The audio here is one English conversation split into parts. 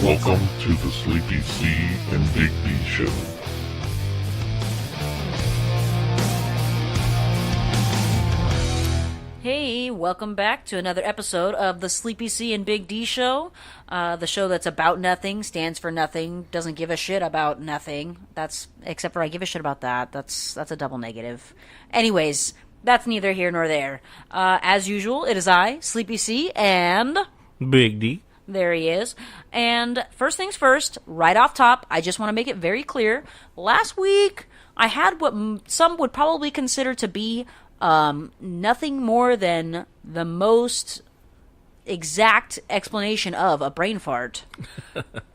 Welcome to the Sleepy C and Big D Show. Hey, welcome back to another episode of the Sleepy C and Big D Show. The show that's about nothing, stands for nothing, doesn't give a shit about nothing. Except for I give a shit about that. That's a double negative. Anyways, that's neither here nor there. As usual, it is I, Sleepy C, and Big D. There he is. And first things first, right off top, I just want to make it very clear. Last week, I had what some would probably consider to be nothing more than the most exact explanation of a brain fart.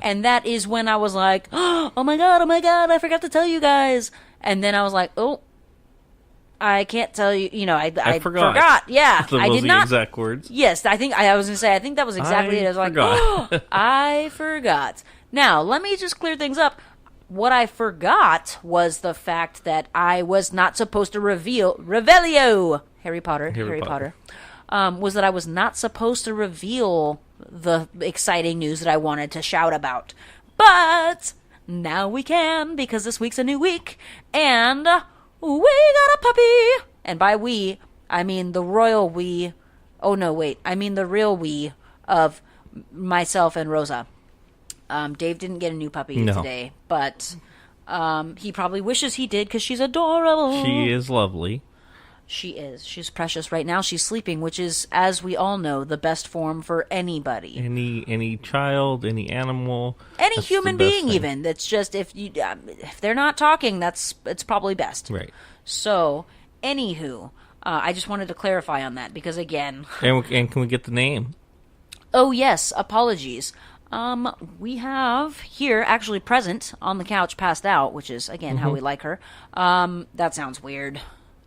And that is when I was like, oh my god, I forgot to tell you guys. And then I was like, oh, I can't tell you, I forgot. Yeah, I did not. Exact words. Yes, I think I was going to say, I think that was exactly it. I was like, oh, I forgot. Now, let me just clear things up. What I forgot was the fact that I was not supposed to Revelio, Harry Potter, was that I was not supposed to reveal the exciting news that I wanted to shout about. But now we can, because this week's a new week, and we got a puppy. And by we, I mean the royal we. Oh no, wait, I mean the real we of myself and Rosa. Dave didn't get a new puppy today, but he probably wishes he did because she's adorable. She is lovely. She is. She's precious right now. She's sleeping, which is, as we all know, the best form for anybody. Any child, any animal, any human being, even. That's just if they're not talking, it's probably best. Right. So, anywho, I just wanted to clarify on that because again, and can we get the name? Oh yes, apologies. We have here, actually present on the couch, passed out, which is, again, how we like her. That sounds weird.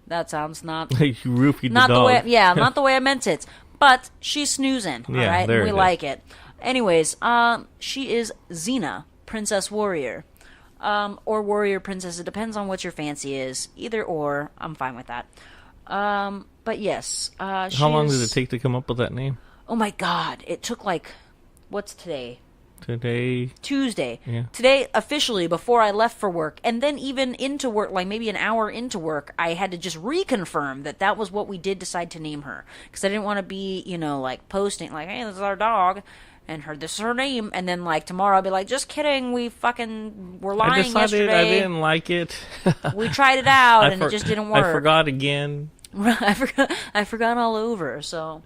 That sounds not... You roofied not the dog. Not the way I meant it. But she's snoozing, all right? There And we it like it. Anyways, she is Xena, Princess Warrior. Or Warrior Princess. It depends on what your fancy is. Either or, I'm fine with that. But yes, How long did it take to come up with that name? Oh my god, it took what's today? Tuesday. Yeah. Today, officially, before I left for work, and then even into work, maybe an hour into work, I had to just reconfirm that was what we did decide to name her. Because I didn't want to be, posting, hey, this is our dog, and this is her name, and then, tomorrow I'll be like, just kidding, we're lying yesterday. I didn't like it. We tried it out, and it just didn't work. I forgot again. I forgot all over, so...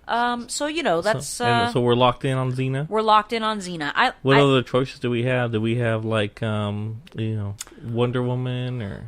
that's... So we're locked in on Xena? We're locked in on Xena. What other choices do we have? Do we have, Wonder Woman? Or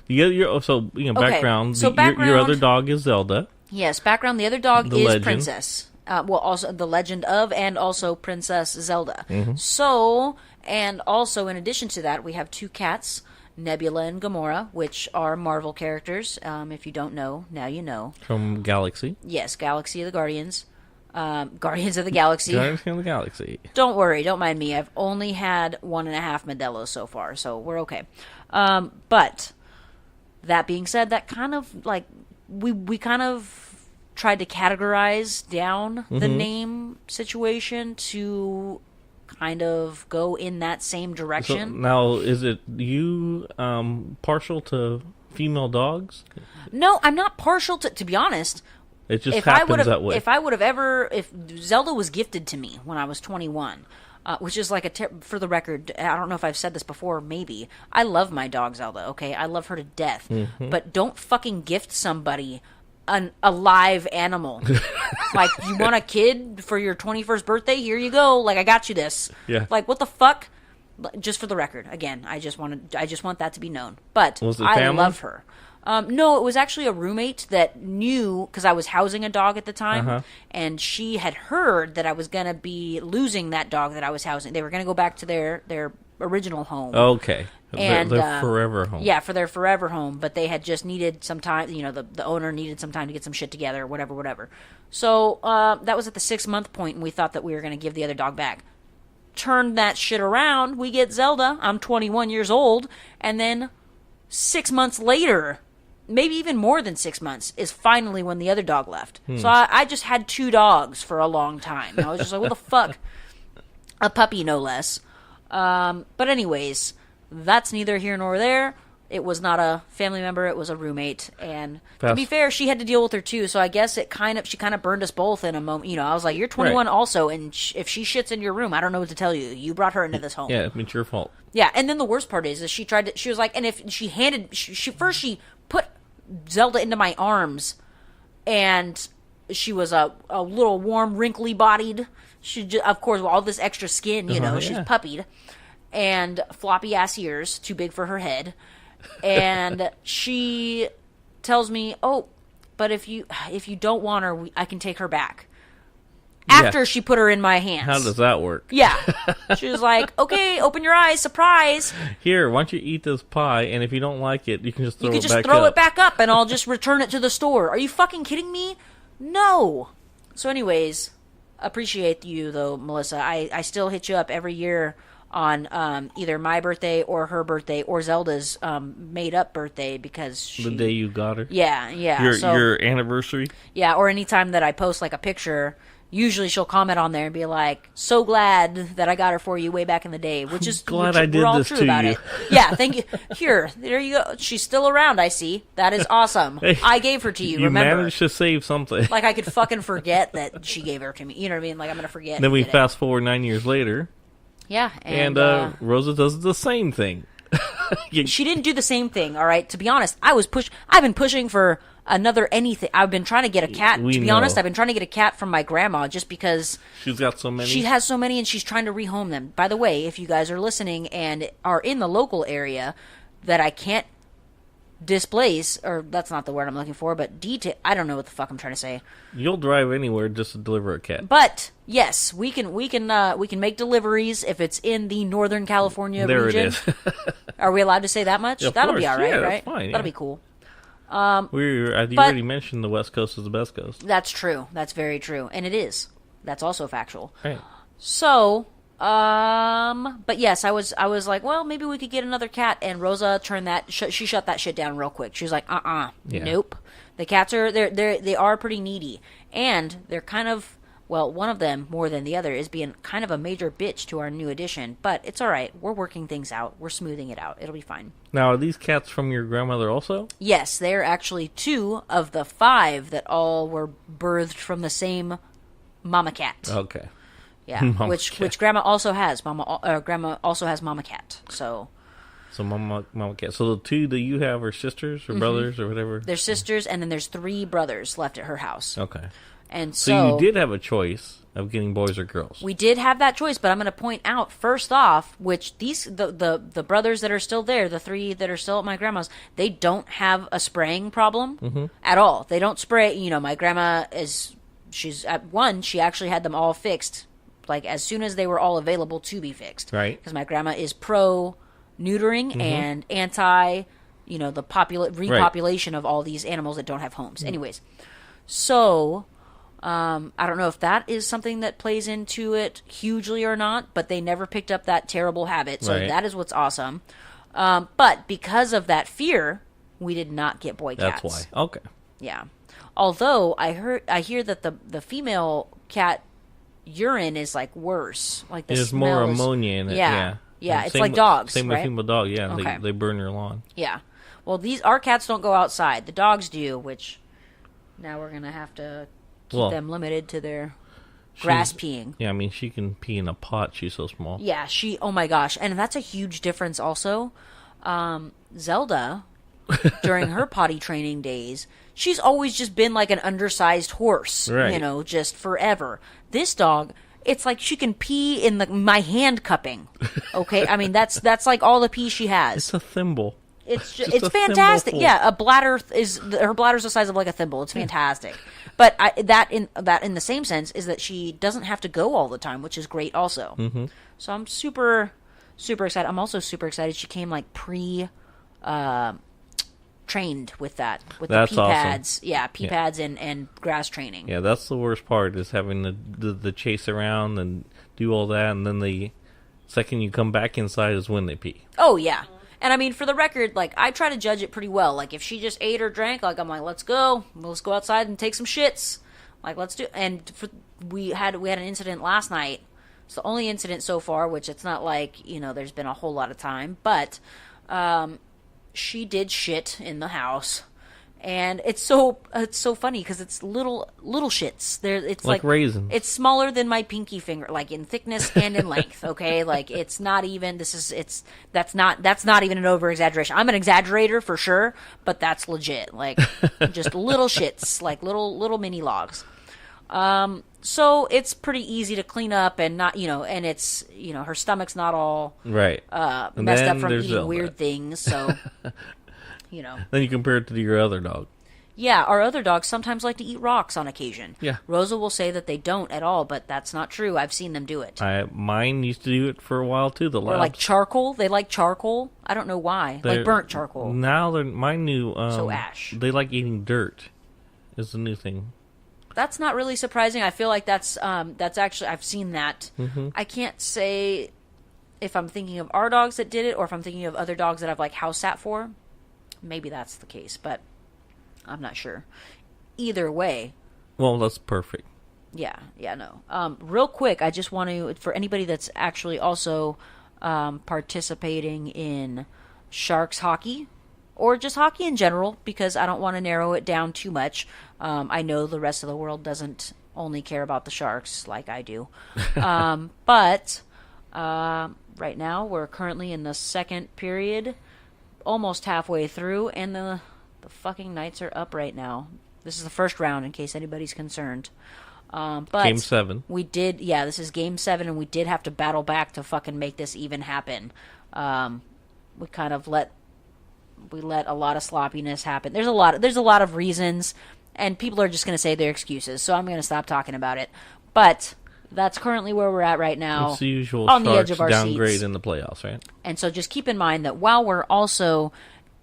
background. So background... Your other dog is Zelda. Yes, background. The other dog is Legend. Princess. Also the Legend of, and also Princess Zelda. Mm-hmm. So, and also in addition to that, we have two cats, Nebula and Gamora, which are Marvel characters. If you don't know, now you know. From Galaxy. Yes, Galaxy of the Guardians. Guardians of the Galaxy. Guardians of the Galaxy. Don't worry, don't mind me. I've only had 1.5 Modelos so far, so we're okay. But, that being said, that kind of, we kind of tried to categorize down the name situation to... kind of go in that same direction. So now, is it you partial to female dogs? No, I'm not partial to be honest. It just happens that way. If Zelda was gifted to me when I was 21, which is for the record, I don't know if I've said this before, maybe. I love my dog Zelda, okay? I love her to death. Mm-hmm. But don't fucking gift somebody a live animal. You want a kid for your 21st birthday? Here you go. I got you this. Yeah. What the fuck? Just for the record, again, I just want that to be known. But was it I family? love her. No, it was actually a roommate that knew, because I was housing a dog at the time, and she had heard that I was going to be losing that dog that I was housing. They were going to go back to their original home. Okay. And their forever home. Yeah, for their forever home. But they had just needed some time, the owner needed some time to get some shit together, whatever. So that was at the 6-month point, and we thought that we were going to give the other dog back. Turned that shit around. We get Zelda. I'm 21 years old. And then 6 months later, maybe even more than 6 months, is finally when the other dog left. So I just had 2 dogs for a long time. I was just like, what the fuck? A puppy, no less. But anyways, that's neither here nor there. It was not a family member; it was a roommate. And to be fair, she had to deal with her too. So I guess she kind of burned us both in a moment. You know, I was like, "You're 21 also, and if she shits in your room, I don't know what to tell you. You brought her into this home." Yeah, it's your fault. Yeah, and then the worst part is she was like, and if she she put Zelda into my arms, and she was a little warm, wrinkly bodied. Of course, with all this extra skin, you know, she's puppied, and floppy ass ears, too big for her head. And she tells me, "Oh, but if you don't want her, I can take her back." After she put her in my hands. How does that work? Yeah. She was like, "Okay, open your eyes, surprise." Here, why don't you eat this pie, and if you don't like it, you can just throw it back up. You can just throw it back up, and I'll just return it to the store. Are you fucking kidding me? No. So anyways, appreciate you, though, Melissa. I still hit you up every year on either my birthday or her birthday or Zelda's made-up birthday because the day you got her? Yeah. Your anniversary? Yeah, or anytime that I post, like, a picture, usually she'll comment on there and be like, "So glad that I got her for you way back in the day," which is glad I did we're all this true to about you. it. Yeah, thank you. There you go. She's still around, I see. That is awesome. Hey, I gave her to you, you remember? managed to save something. Like, I could fucking forget that she gave her to me. You know what I mean? Like, I'm going to forget. Then we fast forward 9 years later. Yeah. And Rosa does the same thing. She didn't do the same thing, all right? To be honest, I've been pushing for another anything. I've been trying to get a cat. To be honest, I've been trying to get a cat from my grandma just because she's got so many. She has so many, and she's trying to rehome them. By the way, if you guys are listening and are in the local area that I can't displace, or that's not the word I'm looking for, but detail. I don't know what the fuck I'm trying to say. You'll drive anywhere just to deliver a cat. But yes, we can make deliveries if it's in the Northern California region. There it is. Are we allowed to say that much? Yeah, That'll be all right, yeah, right? That's fine, That'll be cool. You already mentioned the West Coast is the best coast. That's true. That's very true, and it is. That's also factual. Right. So, but yes, I was like, well, maybe we could get another cat, and Rosa turned that. She shut that shit down real quick. She was like, Yeah. nope. The cats are they are pretty needy, and they're kind of. Well, one of them, more than the other, is being kind of a major bitch to our new addition. But it's all right. We're working things out. We're smoothing it out. It'll be fine. Now, are these cats from your grandmother also? Yes, they're actually 2 of the 5 that all were birthed from the same mama cat. Okay. Yeah, which grandma also has. Grandma also has mama cat. So mama cat. So the 2 that you have are sisters or brothers or whatever? They're sisters, and then there's 3 brothers left at her house. Okay. And so you did have a choice of getting boys or girls. We did have that choice, but I'm going to point out first off, which the brothers that are still there, the 3 that are still at my grandma's, they don't have a spraying problem at all. They don't spray. You know, my grandma she's at 1. She actually had them all fixed, like as soon as they were all available to be fixed. Right. Because my grandma is pro neutering and anti, the repopulation of all these animals that don't have homes. Anyways, so. I don't know if that is something that plays into it hugely or not, but they never picked up that terrible habit, so that is what's awesome. But because of that fear, we did not get boy cats. That's why. Okay. Yeah. Although I hear that the female cat urine is like worse. Like there's more ammonia in it. Yeah. Yeah, it's like dogs. Same right? with female dog. Yeah, okay. they burn your lawn. Yeah. Well, our cats don't go outside. The dogs do, which now we're gonna have to. Keep them limited to their grass peeing. Yeah, I mean, she can pee in a pot. She's so small. Yeah, oh my gosh. And that's a huge difference also. Zelda, during her potty training days, she's always just been like an undersized horse, just forever. This dog, it's like she can pee in my hand cupping. Okay? I mean, that's like all the pee she has. It's a thimble. It's fantastic. Yeah, her bladder's the size of like a thimble. It's fantastic. But that in the same sense is that she doesn't have to go all the time, which is great also. Mm-hmm. So I'm super, super excited. I'm also super excited she came like trained with that, with that's the pee awesome. pads. Yeah, pee pads and grass training. Yeah, that's the worst part is having the chase around and do all that, and then the second you come back inside is when they pee. Oh, yeah. And I mean, for the record, like, I try to judge it pretty well. Like, if she just ate or drank, like, I'm like, let's go outside and take some shits. Like, let's do. And we had an incident last night It's the only incident so far, which it's not like, there's been a whole lot of time. But she did shit in the house. And it's so funny because it's little shits. It's like raisins. It's smaller than my pinky finger, like in thickness and in length. Okay, like it's not even. That's not even an over exaggeration. I'm an exaggerator for sure, but that's legit. Like just little shits, like little mini logs. So it's pretty easy to clean up and not, and it's, her stomach's not all right messed up from eating weird things. So. Then you compare it to your other dog. Yeah, our other dogs sometimes like to eat rocks on occasion. Yeah. Rosa will say that they don't at all, but that's not true. I've seen them do it. Mine used to do it for a while, too. The labs. Or like charcoal. They like charcoal. I don't know why. Like burnt charcoal. Now, my new... so ash. They like eating dirt is the new thing. That's not really surprising. I feel like that's actually... I've seen that. Mm-hmm. I can't say if I'm thinking of our dogs that did it or if I'm thinking of other dogs that I've like house sat for. Maybe that's the case, but I'm not sure. Either way. Well, that's perfect. Yeah, no. Real quick, I just want to, for anybody that's actually also participating in Sharks hockey, or just hockey in general, because I don't want to narrow it down too much. I know the rest of the world doesn't only care about the Sharks like I do. But right now, we're currently in the second period, almost halfway through, and the fucking Knights are up right now. This is the first round, in case anybody's concerned. But Game 7. This is Game 7, and we did have to battle back to fucking make this even happen. We kind of let a lot of sloppiness happen. There's a lot of reasons, and people are just going to say their excuses, so I'm going to stop talking about it. But that's currently where we're at right now. It's the usual on the edge of our downgrade seats. in the playoffs, right? And so just keep in mind that while we're also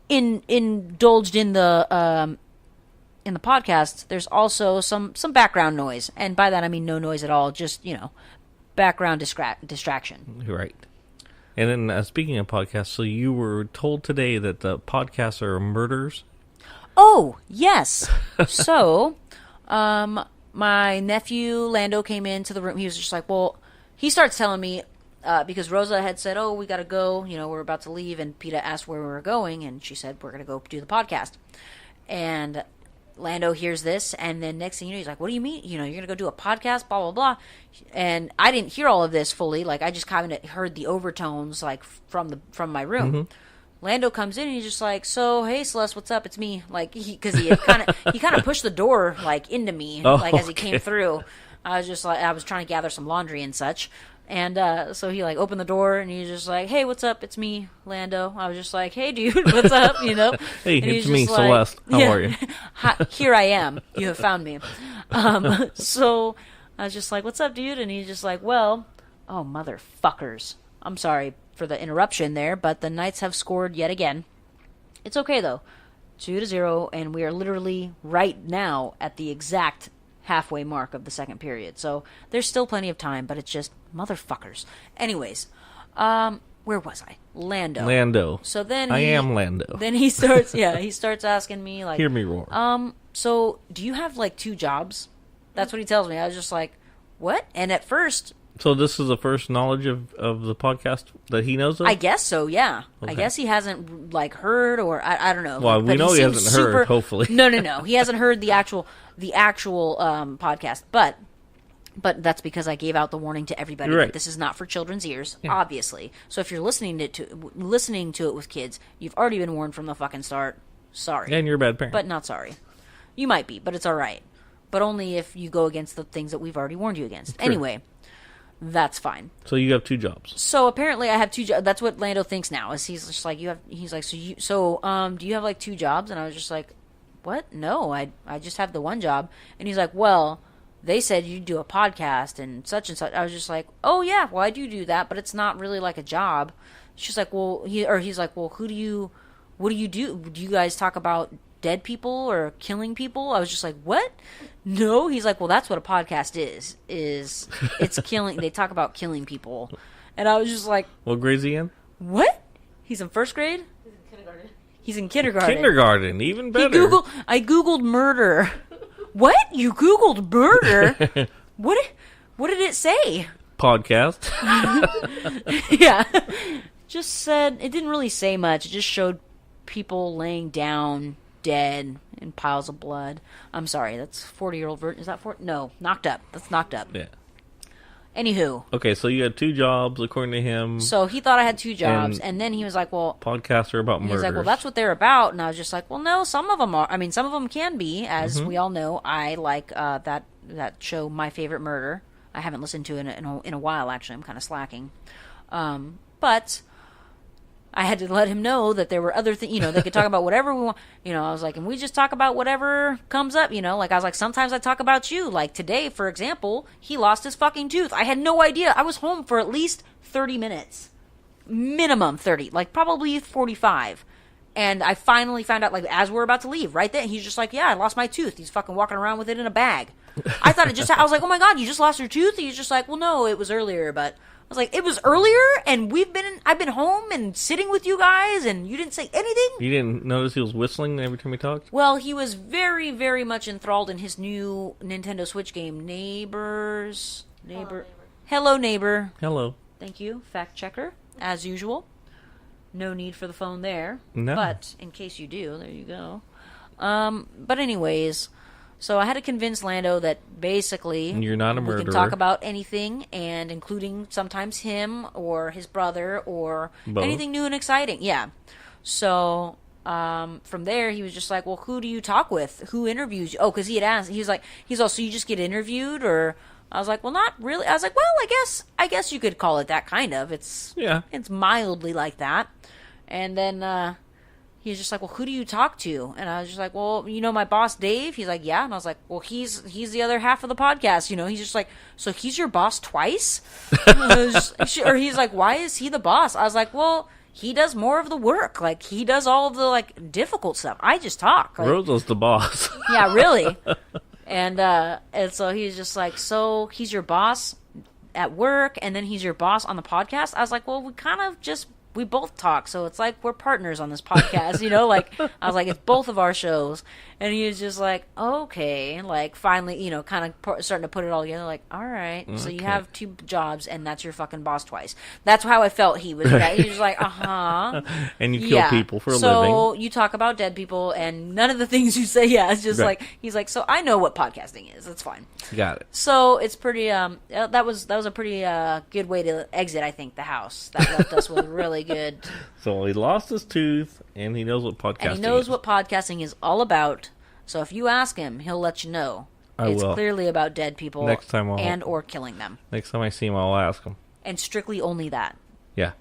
indulged in the podcast, there's also some background noise, and by that I mean no noise at all, just background distraction. Right. And then speaking of podcasts, so you were told today that the podcasts are murders. Oh yes. So, my nephew Lando came into the room. He was just like, well, he starts telling me, because Rosa had said, oh, we got to go, we're about to leave. And PETA asked where we were going. And she said, we're going to go do the podcast. And Lando hears this. And then next thing you know, he's like, what do you mean? You're going to go do a podcast, blah, blah, blah. And I didn't hear all of this fully. Like, I just kind of heard the overtones, like, from my room. Mm-hmm. Lando comes in and he's just like, so, hey, Celeste, what's up? It's me. Like, because he kind of pushed the door, like, into me, as he came through. I was just like, I was trying to gather some laundry and such. And so he, like, opened the door and he's just like, hey, what's up? It's me, Lando. I was just like, hey, dude, what's up? Hey, it's me, Celeste. How are you? Here I am. You have found me. So I was just like, what's up, dude? And he's just like, well, oh, motherfuckers. I'm sorry for the interruption there, but the Knights have scored yet again. It's okay, though. 2-0, and we are literally right now at the exact halfway mark of the second period. So there's still plenty of time, but it's just motherfuckers. Anyways, where was I? Lando. So then I am Lando. Then he starts asking me, like, hear me roar. So do you have like 2 jobs? That's what he tells me. I was just like, what? And at first, so this is the first knowledge of the podcast that he knows of? I guess so, yeah. Okay. I guess he hasn't, like, heard, or I don't know. Well, we know he hasn't heard, hopefully. No. He hasn't heard the actual podcast, but that's because I gave out the warning to everybody that this is not for children's ears, obviously. So if you're listening to it with kids, you've already been warned from the fucking start. Sorry. And you're a bad parent. But not sorry. You might be, but it's all right. But only if you go against the things that we've already warned you against. True. Anyway, that's fine. So you have 2 jobs. So apparently I have 2 jobs. That's what Lando thinks now. Is he's just like, do you have like 2 jobs? And I was just like, what? No, I just have the one job. And he's like, well, they said you do a podcast and such. I was just like, oh yeah, well I do that, but it's not really like a job. She's like, well, he's like, well, what do you do? Do you guys talk about dead people or killing people? I was just like, what? No. He's like, well, that's what a podcast is it's killing. They talk about killing people. And I was just like, what grade is he in? What? He's in first grade? He's in kindergarten. Kindergarten, even better. I Googled murder. What? You Googled murder? What did it say? podcast. Yeah. Just said, it didn't really say much. It just showed people laying down dead in piles of blood. I'm sorry, that's 40-year-old version. Is that 40? No, knocked up. That's knocked up. Yeah. Anywho. Okay, so you had 2 jobs, according to him. So he thought I had 2 jobs, and then he was like, well... Podcasts are about murders. He's like, well, that's what they're about. And I was just like, well, no, some of them are. I mean, some of them can be. As we all know, I like that show, My Favorite Murder. I haven't listened to it in a while, actually. I'm kind of slacking. But... I had to let him know that there were other things, they could talk about whatever we want. I was like, and we just talk about whatever comes up, like I was like, sometimes I talk about you. Like today, for example, he lost his fucking tooth. I had no idea. I was home for at least 30 minutes. Minimum 30, like probably 45. And I finally found out, like, as we're about to leave, right then, he's just like, yeah, I lost my tooth. He's fucking walking around with it in a bag. I thought I was like, oh my God, you just lost your tooth? And he's just like, well, no, it was earlier, but... I was like, it was earlier, and I've been home and sitting with you guys, and you didn't say anything? You didn't notice he was whistling every time he talked? Well, he was very, very much enthralled in his new Nintendo Switch game, Neighbors. Hello, Neighbor. Hello. Thank you, fact checker, as usual. No need for the phone there. No. But, in case you do, there you go. But anyways... So I had to convince Lando that basically you're not a murderer. We can talk about anything, and including sometimes him or his brother or both. Anything new and exciting. Yeah. So from there, he was just like, "Well, who do you talk with? Who interviews you?" Oh, because he had asked. He was like, "So you just get interviewed?" Or I was like, "Well, not really." I was like, "Well, I guess you could call it that kind of. It's mildly like that." And then. He's just like, well, who do you talk to? And I was just like, well, my boss, Dave? He's like, yeah. And I was like, well, he's the other half of the podcast, He's just like, so he's your boss twice? Or he's like, why is he the boss? I was like, well, he does more of the work. Like, he does all of the, like, difficult stuff. I just talk. Like, Rosa's the boss. Yeah, really. And so he's just like, so he's your boss at work, and then he's your boss on the podcast? I was like, well, we both talk, so it's like we're partners on this podcast, Like, I was like, it's both of our shows. And he was just like, okay. Like, finally, kind of starting to put it all together. Like, all right. Okay. So you have 2 jobs, and that's your fucking boss twice. That's how I felt he was. Right? He was like, uh-huh. And you kill people for a living. So you talk about dead people, and none of the things you say, it's just like, he's like, so I know what podcasting is. That's fine. Got it. So it's pretty, that was a pretty good way to exit, I think, the house. That left us with really good. So he lost his tooth, and he knows what podcasting is. And he knows what podcasting is all about. So if you ask him, he'll let you know. It's clearly about dead people next time or killing them. Next time I see him, I'll ask him. And strictly only that. Yeah.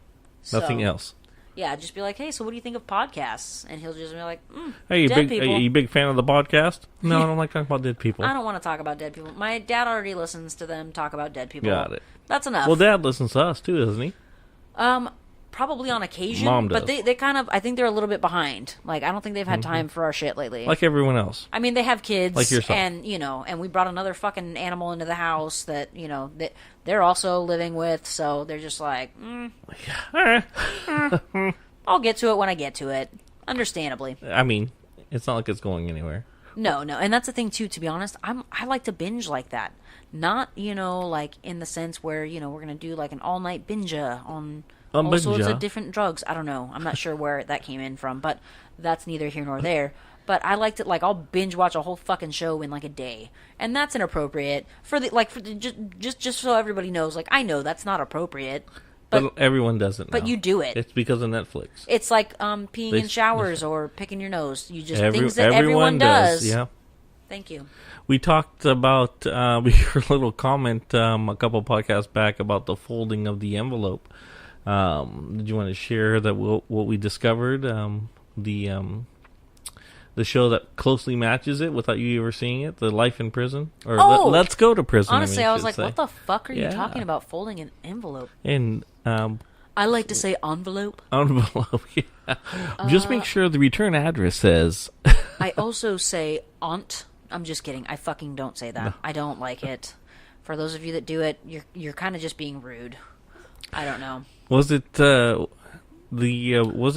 Nothing else. Yeah, just be like, hey, so what do you think of podcasts? And he'll just be like, hey, dead people. Are you a big fan of the podcast? No, I don't like talking about dead people. I don't want to talk about dead people. My dad already listens to them talk about dead people. Got it. That's enough. Well, Dad listens to us, too, doesn't he? Probably on occasion. Mom does. But they kind of, I think they're a little bit behind. Like, I don't think they've had time for our shit lately. Like everyone else. I mean, they have kids. Like yourself. And, and we brought another fucking animal into the house that, that they're also living with. So they're just like, I'll get to it when I get to it. Understandably. I mean, it's not like it's going anywhere. No. And that's the thing, too, to be honest. I like to binge like that. Not, like in the sense where, we're going to do like an all-night binge on all sorts of different drugs. I don't know. I'm not sure where that came in from, but that's neither here nor there. But I liked it, like, I'll binge watch a whole fucking show in, like, a day. And that's inappropriate. Just so everybody knows, like, I know that's not appropriate. But everyone does it now. But you do it. It's because of Netflix. It's like peeing in showers or picking your nose. You just things that everyone does. Yeah. Thank you. We talked about, we heard a little comment a couple podcasts back about the folding of the envelope. Did you want to share that what we discovered? The show that closely matches it without you ever seeing it, the Life in Prison, or Let's Go to Prison. Honestly, I was like, what the fuck are you talking about? Folding an envelope? And I like to say envelope. Envelope. Yeah. Just make sure the return address says. I also say aunt. I'm just kidding. I fucking don't say that. No. I don't like it. For those of you that do it, you're kind of just being rude. I don't know. Was it was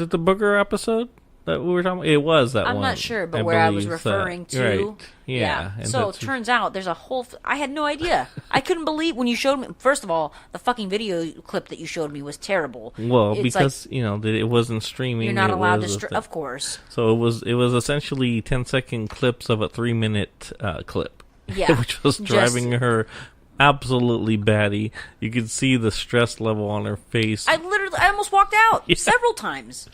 it the Booger episode? that we were talking about? It was that I'm one. not sure, but where I was believe referring that. to. Right. Yeah. And So it turns out there's a whole. I had no idea. I couldn't believe when you showed me. First of all, the fucking video clip that you showed me was terrible. Well, It's because it wasn't streaming. you're not it allowed was to. Of course. So it was essentially 10-second clips of a 3-minute clip. Yeah. Which was driving her absolutely batty. You could see the stress level on her face. I almost walked out several times.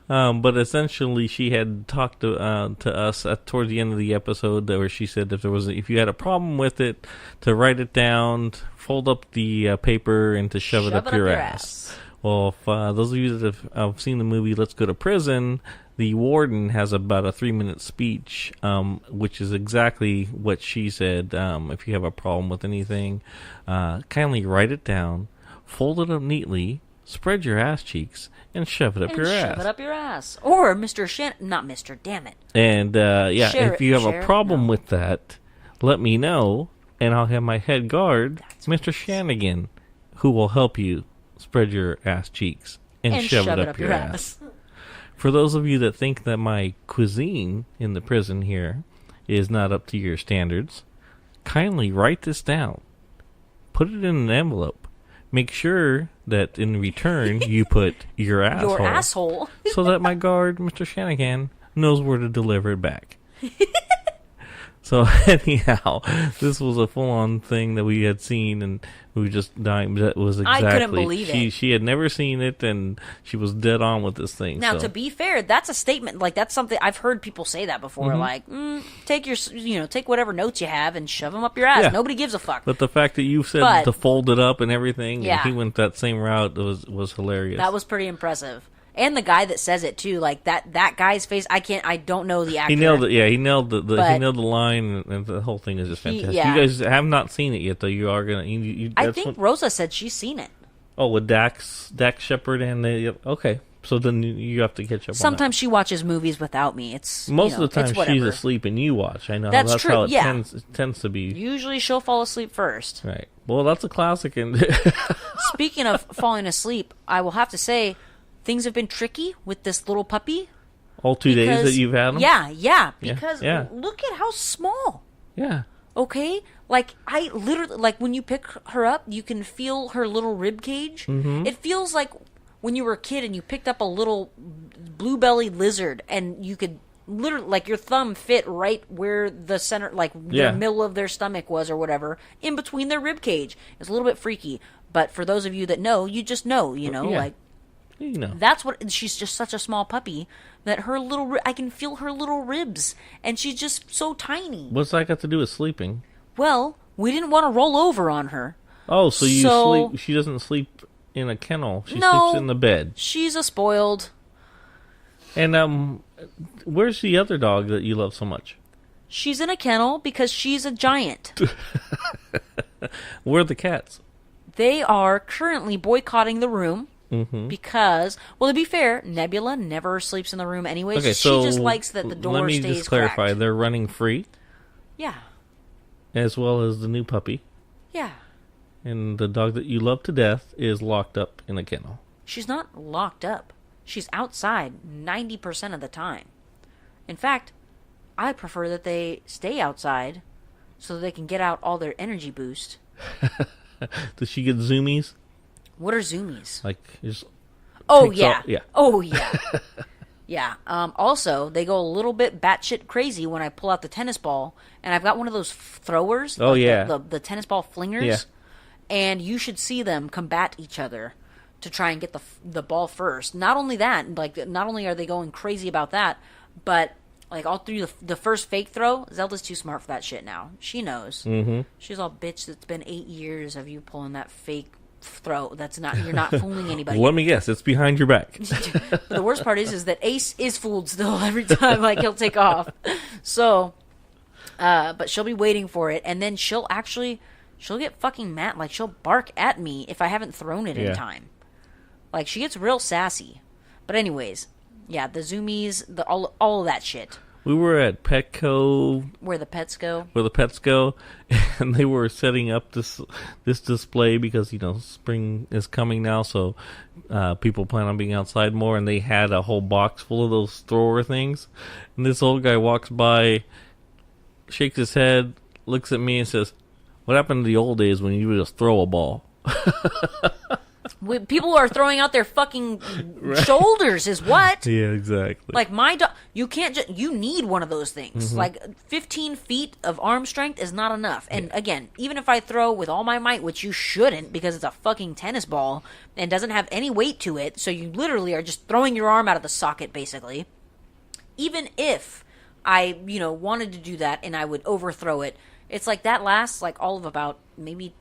But essentially, she had talked to us toward the end of the episode, where she said if you had a problem with it, to write it down, fold up the paper, and to shove it up your ass. Well, if those of you that have seen the movie Let's Go to Prison, the warden has about a 3-minute speech, which is exactly what she said. If you have a problem with anything, kindly write it down, fold it up neatly, spread your ass cheeks, and shove it up your ass. Shove it up your ass. Or not Mr. Damn it. And, if you have a problem with that, let me know, and I'll have my head guard, Mr. Shanigan, who will help you spread your ass cheeks and shove it up your ass. For those of you that think that my cuisine in the prison here is not up to your standards, kindly write this down. Put it in an envelope. Make sure that in return you put your asshole. Your asshole. So that my guard, Mr. Shanahan, knows where to deliver it back. So anyhow, this was a full-on thing that we had seen, and we were just dying. That was exactly. I couldn't believe it. She had never seen it, and she was dead on with this thing. Now, so. to be fair, that's a statement. Like, that's something I've heard people say that before. Mm-hmm. Like, take whatever notes you have and shove them up your ass. Yeah. Nobody gives a fuck. But the fact that you said to fold it up and everything, and he went that same route was hilarious. That was pretty impressive. And the guy that says it too, like that guy's face. I don't know the actor. He nailed it. Yeah, he nailed the line, and the whole thing is just fantastic. You guys have not seen it yet, though. You are gonna. I think Rosa said she's seen it. Oh, with Dax Shepard and okay. So then you have to catch up. Sometimes she watches movies without me. It's most of the time she's asleep and you watch. I know that's true. How it tends to be. Usually she'll fall asleep first. Right. Well, that's a classic. And speaking of falling asleep, I will have to say. Things have been tricky with this little puppy. All 2 days that you've had him? Yeah. Because look at how small. Yeah. Okay? Like, I literally... Like, when you pick her up, you can feel her little rib cage. Mm-hmm. It feels like when you were a kid and you picked up a little blue-bellied lizard and you could literally... Like, your thumb fit right where the center... Like, the middle of their stomach was or whatever. In between their rib cage. It's a little bit freaky. But for those of you that know, you just know, like... You know. That's what she's just such a small puppy that her little I can feel her little ribs and she's just so tiny. What's that got to do with sleeping? Well, we didn't want to roll over on her. Oh, so you sleep? She doesn't sleep in a kennel. She sleeps in the bed. She's a spoiled. And where's the other dog that you love so much? She's in a kennel because she's a giant. Where are the cats? They are currently boycotting the room. Mm-hmm. Because, well, to be fair, Nebula never sleeps in the room anyways. Okay, so she just likes that the door stays cracked. Let me just clarify. Cracked. They're running free? Yeah. As well as the new puppy? Yeah. And the dog that you love to death is locked up in a kennel? She's not locked up. She's outside 90% of the time. In fact, I prefer that they stay outside so they can get out all their energy boost. Does she get zoomies? What are zoomies? Like, just... Oh, yeah. Yeah. Oh, yeah. Yeah. Also, they go a little bit batshit crazy when I pull out the tennis ball, and I've got one of those throwers. Oh, yeah. The tennis ball flingers. Yeah. And you should see them combat each other to try and get the ball first. Not only that, like, not only are they going crazy about that, but... Like, all through the first fake throw, Zelda's too smart for that shit now. She knows. Mm-hmm. She's all, bitch, it's been 8 years of you pulling that fake throw. You're not fooling anybody. Let me guess, it's behind your back. But the worst part is that Ace is fooled still every time, like, he'll take off. So, but she'll be waiting for it, and then she'll get fucking mad. Like, she'll bark at me if I haven't thrown it in time. Like, she gets real sassy. But anyways... Yeah, the zoomies, all of that shit. We were at Petco, Where the pets go. and they were setting up this display because spring is coming now, so people plan on being outside more. And they had a whole box full of those thrower things. And this old guy walks by, shakes his head, looks at me, and says, "What happened to the old days when you would just throw a ball?" People are throwing out their fucking shoulders is what? Yeah, exactly. Like my dog, you can't just, you need one of those things. Mm-hmm. Like 15 feet of arm strength is not enough. And again, even if I throw with all my might, which you shouldn't because it's a fucking tennis ball and doesn't have any weight to it, so you literally are just throwing your arm out of the socket basically. Even if I, wanted to do that and I would overthrow it, it's like that lasts like all of about maybe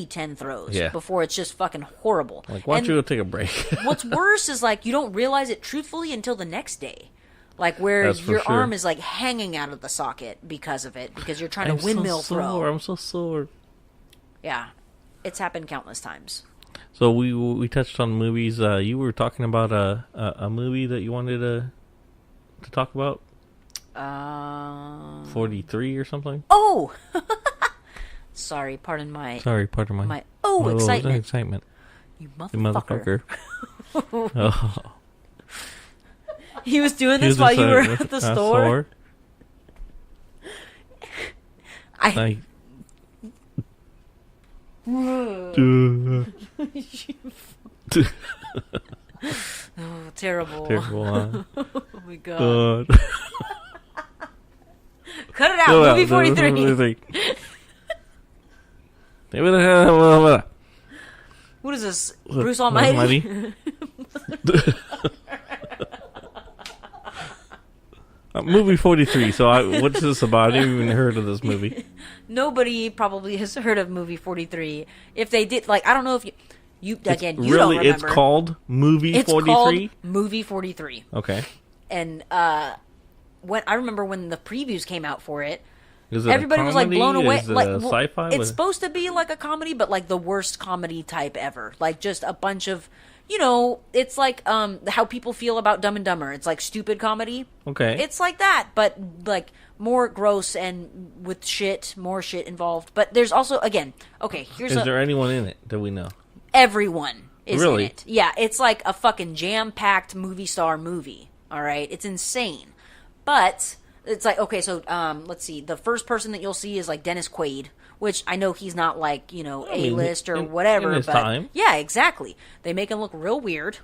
10 throws before it's just fucking horrible. Like, why don't you go take a break? What's worse is like you don't realize it truthfully until the next day. Like where your arm is like hanging out of the socket because of it, because you're trying to windmill throw. I'm so sore. Yeah. It's happened countless times. So we touched on movies. You were talking about a movie that you wanted to talk about? 43 or something? Oh! Sorry, pardon my excitement. excitement. You motherfucker. Oh. He was doing this while you were at the store? Oh, terrible. Terrible, huh? Oh my god. Cut it out, movie 43. What is this, Bruce Almighty? Movie 43. So what's this about? I haven't even heard of this movie. Nobody probably has heard of movie 43. If they did, like, I don't know if you don't remember. It's called Movie 43? It's called Movie 43. Okay. And when I remember when the previews came out for it, everybody was like blown away. Is it like sci-fi? It's supposed to be like a comedy, but like the worst comedy type ever. Like just a bunch of, it's like how people feel about Dumb and Dumber. It's like stupid comedy. Okay. It's like that, but like more gross and with more shit involved. But there's also, again, okay, is there anyone in it that we know? Everyone is really? in it. Yeah, it's like a fucking jam-packed movie star movie. All right, it's insane. But it's like, okay, so let's see. The first person that you'll see is like Dennis Quaid, which I know he's not like, A-list or whatever. In his time. Yeah, exactly. They make him look real weird.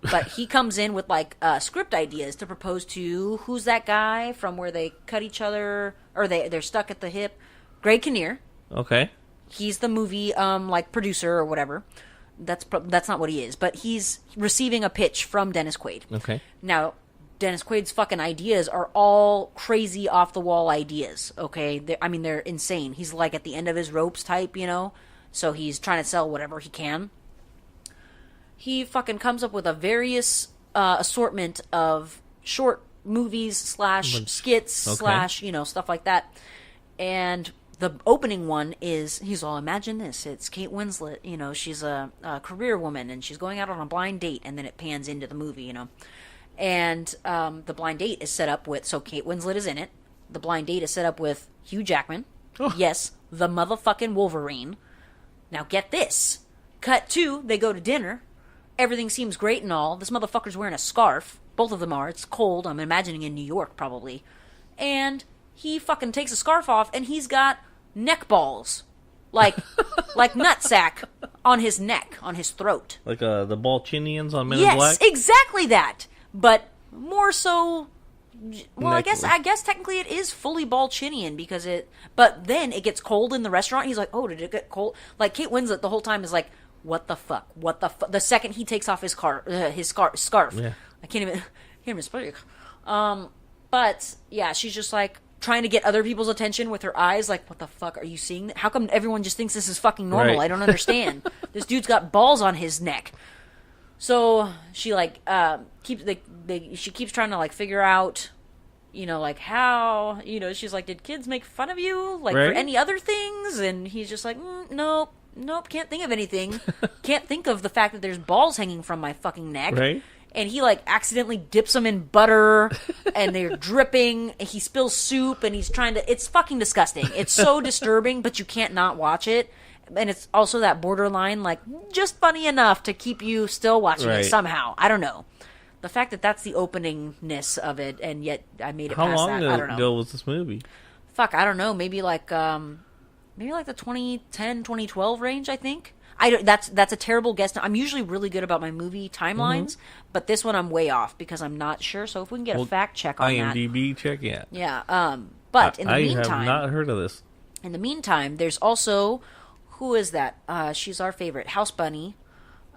But he comes in with like script ideas to propose to, who's that guy from where they cut each other, or they're stuck at the hip? Greg Kinnear. Okay. He's the movie like producer or whatever. That's not what he is, but he's receiving a pitch from Dennis Quaid. Okay. Now, Dennis Quaid's fucking ideas are all crazy off-the-wall ideas, okay? They're insane. He's like at the end of his ropes type, so he's trying to sell whatever he can. He fucking comes up with a various assortment of short movies / skits / stuff like that. And the opening one is, he's all, imagine this, it's Kate Winslet, she's a career woman and she's going out on a blind date, and then it pans into the movie, And the blind date is set up with, so Kate Winslet is in it. The blind date is set up with Hugh Jackman. Oh. Yes, the motherfucking Wolverine. Now get this. Cut 2, they go to dinner. Everything seems great and all. This motherfucker's wearing a scarf. Both of them are. It's cold. I'm imagining in New York, probably. And he fucking takes a scarf off, and he's got neck balls. Like nutsack on his neck, on his throat. Like the Balchinians on Men in Black? Yes, exactly that. But more so, well, I guess technically it is fully Balchinian because but then it gets cold in the restaurant. He's like, oh, did it get cold? Like Kate Winslet the whole time is like, what the fuck? What the fuck? The second he takes off his scarf. Yeah. I can't even speak. But yeah, she's just like trying to get other people's attention with her eyes. Like, what the fuck are you seeing? How come everyone just thinks this is fucking normal? Right. I don't understand. This dude's got balls on his neck. So she like she keeps trying to like figure out, like how, she's like, did kids make fun of you like for any other things? And he's just like, nope, can't think of anything. Can't think of the fact that there's balls hanging from my fucking neck. Right. and he like accidentally dips them in butter, and they're dripping. And he spills soup, and he's trying to. It's fucking disgusting. It's so disturbing, but you can't not watch it. And it's also that borderline, like, just funny enough to keep you still watching it somehow. I don't know. The fact that that's the openingness of it, and yet I made it past that. How long I don't know. ago was this movie? Fuck, I don't know. Maybe like the 2010, 2012 range, I think. That's a terrible guess. I'm usually really good about my movie timelines, but this one I'm way off because I'm not sure. So if we can get a fact check on IMDb check, yeah. Yeah. But in the meantime, I have not heard of this. In the meantime, there's also, who is that? She's our favorite, House Bunny.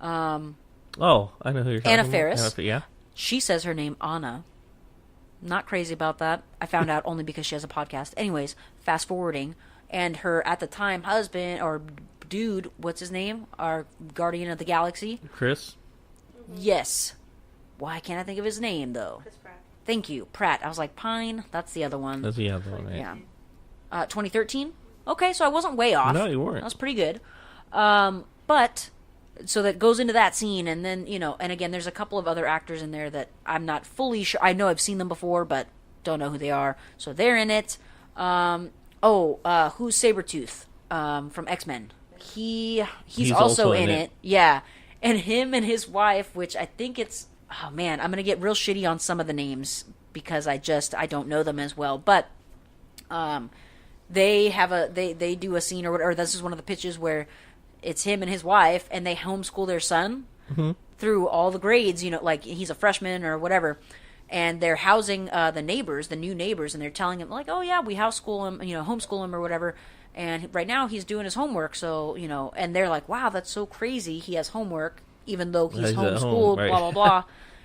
Oh, I know who you're talking Anna about. Faris. Yeah. She says her name Anna. Not crazy about that. I found out only because she has a podcast. Anyways, fast forwarding, and her at the time husband or dude, what's his name? Our Guardian of the Galaxy. Chris. Yes. Why can't I think of his name though? Chris Pratt. Thank you, Pratt. I was like Pine. That's the other one. That's the other one. Right? Yeah. 2013. Okay, so I wasn't way off. No, you weren't. That was pretty good. But so that goes into that scene, and then and again, there's a couple of other actors in there that I'm not fully sure. I know I've seen them before, but don't know who they are. So they're in it. Who's Sabretooth from X-Men? He's also in it. Yeah, and him and his wife, which I think it's. Oh man, I'm gonna get real shitty on some of the names because I don't know them as well, but they have they do a scene or this is one of the pitches where it's him and his wife and they homeschool their son through all the grades, like he's a freshman or whatever, and they're housing the new neighbors, and they're telling him like, oh yeah, we homeschool him or whatever, and right now he's doing his homework, so and they're like, wow, that's so crazy, he has homework even though he's homeschooled, home, right? blah blah blah.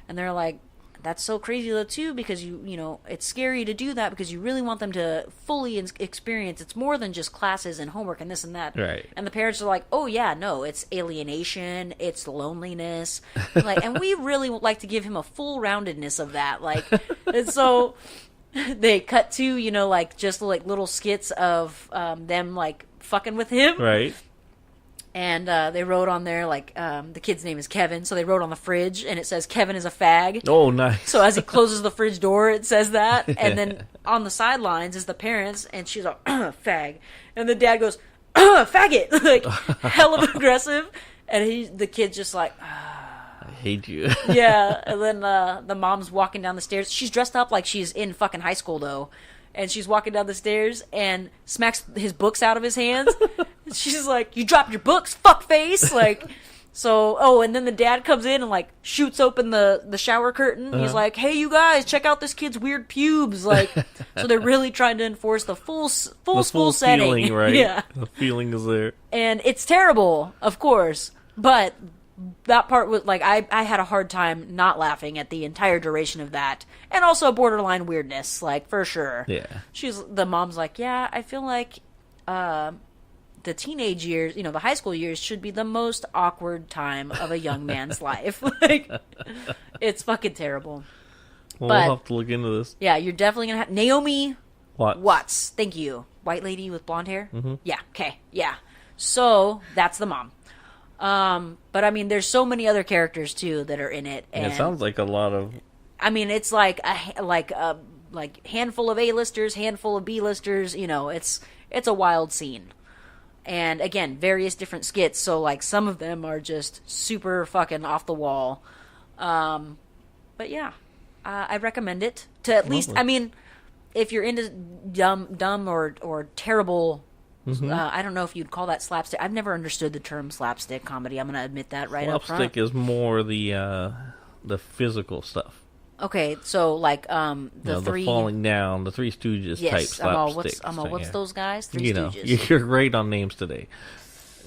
And they're like, that's so crazy though too, because it's scary to do that because you really want them to fully experience. It's more than just classes and homework and this and that. Right. And the parents are like, oh yeah, no, it's alienation, it's loneliness, like, and we really would like to give him a full roundedness of that, like, and so they cut to like just like little skits of them like fucking with him, right. And they wrote on there, like, the kid's name is Kevin, so they wrote on the fridge, and it says, Kevin is a fag. Oh, nice. So as he closes the fridge door, it says that. And then on the sidelines is the parents, and she's like, fag. And the dad goes, faggot! Like, hella aggressive. And the kid's just like, I hate you. yeah. And then the mom's walking down the stairs. She's dressed up like she's in fucking high school, though. And she's walking down the stairs and smacks his books out of his hands. She's like, you dropped your books, fuckface! Like, so, and then the dad comes in and, like, shoots open the shower curtain. He's like, hey, you guys, check out this kid's weird pubes. Like, so they're really trying to enforce the full school setting. Feeling, right? Yeah. The feeling is there. And it's terrible, of course. But that part was, like, I had a hard time not laughing at the entire duration of that. And also borderline weirdness, like, for sure. Yeah. The mom's like, yeah, I feel like the teenage years, the high school years should be the most awkward time of a young man's life. Like, it's fucking terrible. Well, but, we'll have to look into this. Yeah, you're definitely going to have... Naomi Watts. Thank you. White lady with blonde hair? Mm-hmm. Yeah, okay, yeah. So, that's the mom. But, I mean, there's so many other characters, too, that are in it. And it sounds like a lot of... I mean, it's like a handful of A-listers, handful of B-listers, it's a wild scene. And again, various different skits, so like some of them are just super fucking off the wall. But yeah, I recommend it to at least. I mean, if you're into dumb or terrible, I don't know if you'd call that slapstick. I've never understood the term slapstick comedy. I'm gonna admit that right up front. Slapstick is more the physical stuff. Okay, so like the falling down, the Three Stooges type slapstick. What's those guys? Three Stooges. You're great on names today.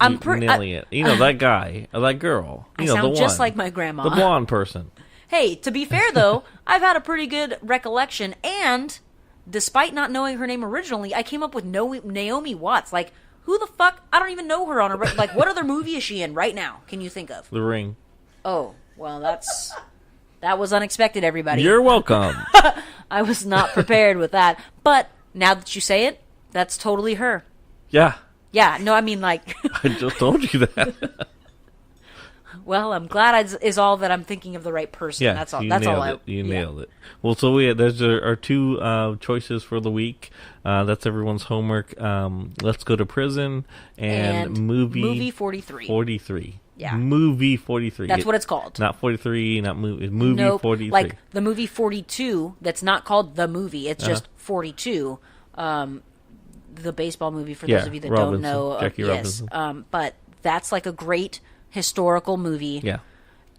I'm nailing it. That guy, or that girl. I sound just like my grandma. The blonde person. Hey, to be fair though, I've had a pretty good recollection, and despite not knowing her name originally, I came up with Naomi Watts. Like, who the fuck? I don't even know her on her. Like, what other movie is she in right now? Can you think of? The Ring. Oh, well, that was unexpected, everybody. You're welcome. I was not prepared with that. But now that you say it, that's totally her. Yeah. Yeah, no, I mean, like... I just told you that. Well, I'm glad is all that I'm thinking of the right person. Yeah, That's all. you That's nailed all. it. You nailed it. Well, so there's our two choices for the week. That's everyone's homework. Let's Go to Prison and movie 43. 43. Yeah. Movie 43. That's what it's called. Not 43, not movie. It's movie 43. Like the movie 42, that's not called the movie. It's just 42. The baseball movie, for those of you that don't know. Jackie Robinson. But that's like a great historical movie. Yeah.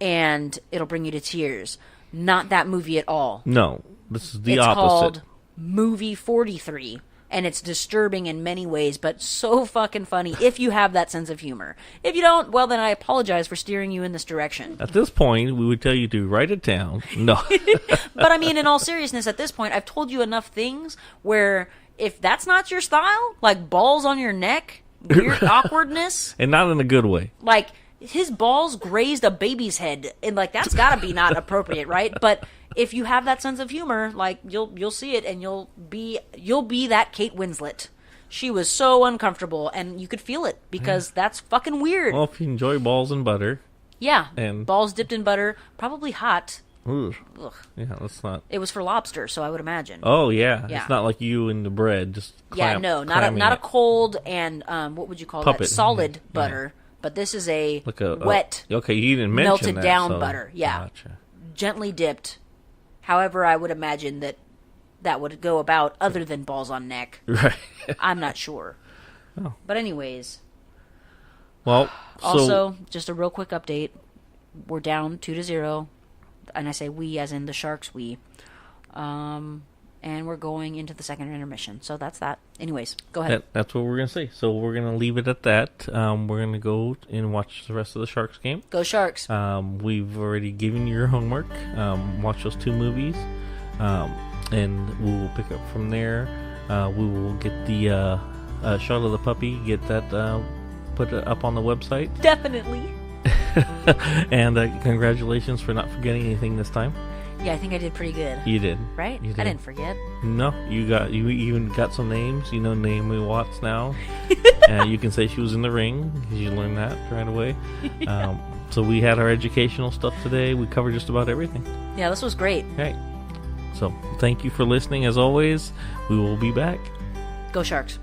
And it'll bring you to tears. Not that movie at all. No, this is the it's opposite. Called Movie 43. And it's disturbing in many ways, but so fucking funny if you have that sense of humor. If you don't, well, then I apologize for steering you in this direction. At this point, we would tell you to write it down. No. But I mean, in all seriousness, at this point, I've told you enough things where if that's not your style, like balls on your neck, weird awkwardness. And not in a good way. Like, his balls grazed a baby's head, and like that's got to be not appropriate, right? But if you have that sense of humor, like you'll see it, and you'll be that Kate Winslet. She was so uncomfortable, and you could feel it because that's fucking weird. Well, if you enjoy balls and butter, yeah, and balls dipped in butter, probably hot. Ugh. Ugh. Yeah, that's not. It was for lobster, so I would imagine. Oh yeah, Yeah. It's not like you and the bread just. Not a cold and what would you call Puppet. that? Solid butter. But this is a wet, okay, you didn't mention melted that, down so- butter. Yeah, Gotcha. gently dipped. However, I would imagine that would go about other than balls on neck. Right. I'm not sure. Oh. But anyways, Well, also just a real quick update. We're down 2-0, and I say we as in the Sharks. And we're going into the second intermission. So that's that. Anyways, go ahead. That's what we're going to say. So we're going to leave it at that. We're going to go and watch the rest of the Sharks game. Go Sharks. We've already given you your homework. Watch those two movies. And we will pick up from there. We will get the shot of the puppy, get that put up on the website. Definitely. And congratulations for not forgetting anything this time. Yeah, I think I did pretty good. You did. Right? You did. I didn't forget. No, you even got some names. You know Naomi Watts now. You can say she was in the ring because you learned that right away. So we had our educational stuff today. We covered just about everything. Yeah, this was great. Okay. So thank you for listening. As always, we will be back. Go Sharks.